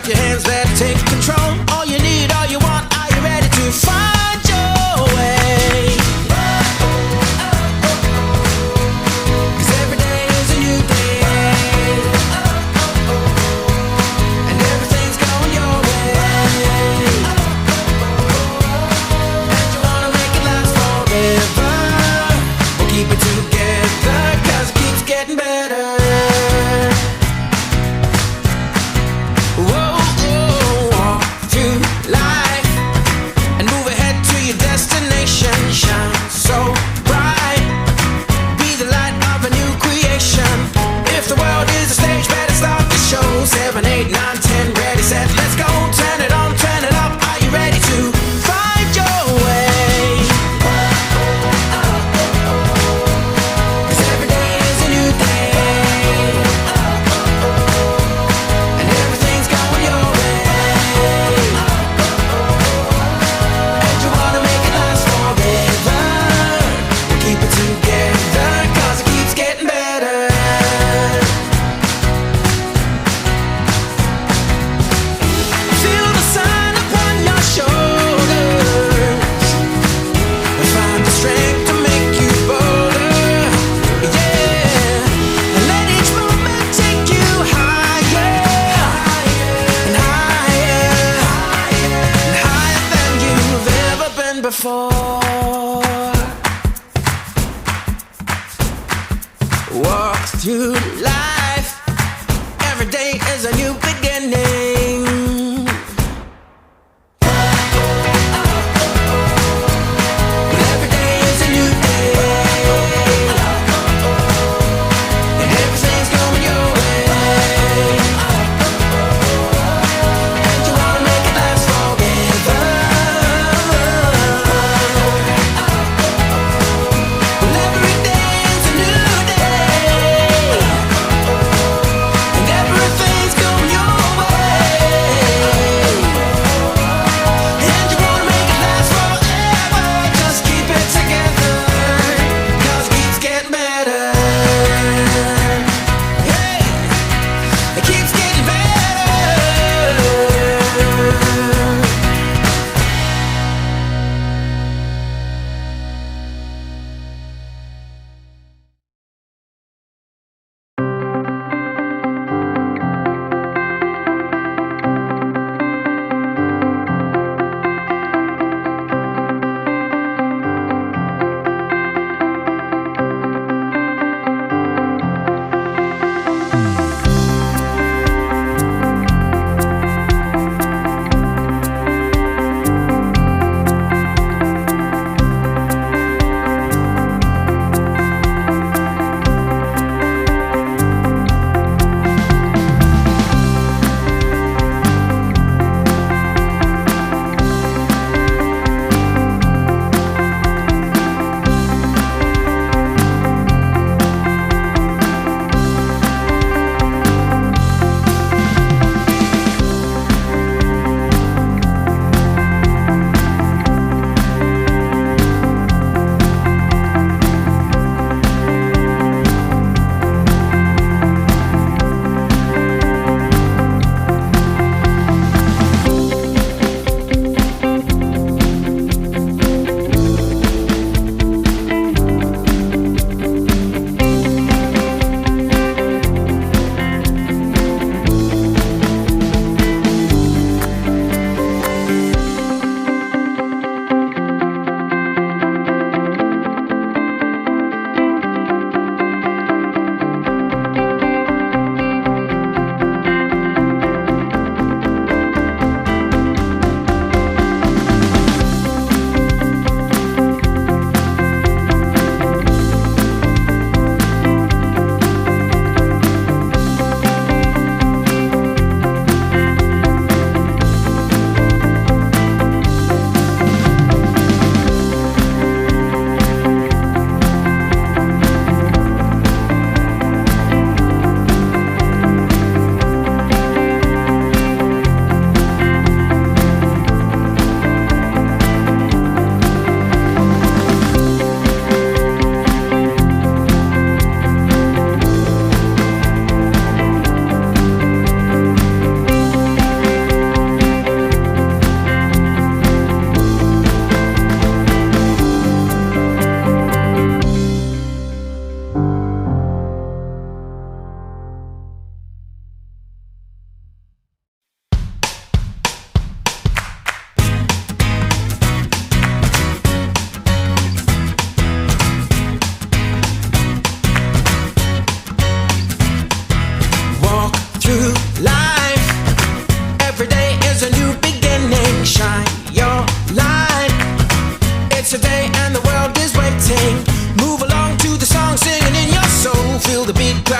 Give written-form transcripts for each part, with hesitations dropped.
up your hands, let's take control. All you need, all you want, are you ready to find your way? 'Cause every day is a new day, and everything's going your way. And you wanna make it last forever. We'll keep it together, 'cause it keeps getting better. Walk through life, every day is a new beginning. Every day is a new day, and everything's going your way. And you wanna make it last forever. Well, every day is a new day, and everything's going your way.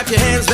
clap your hands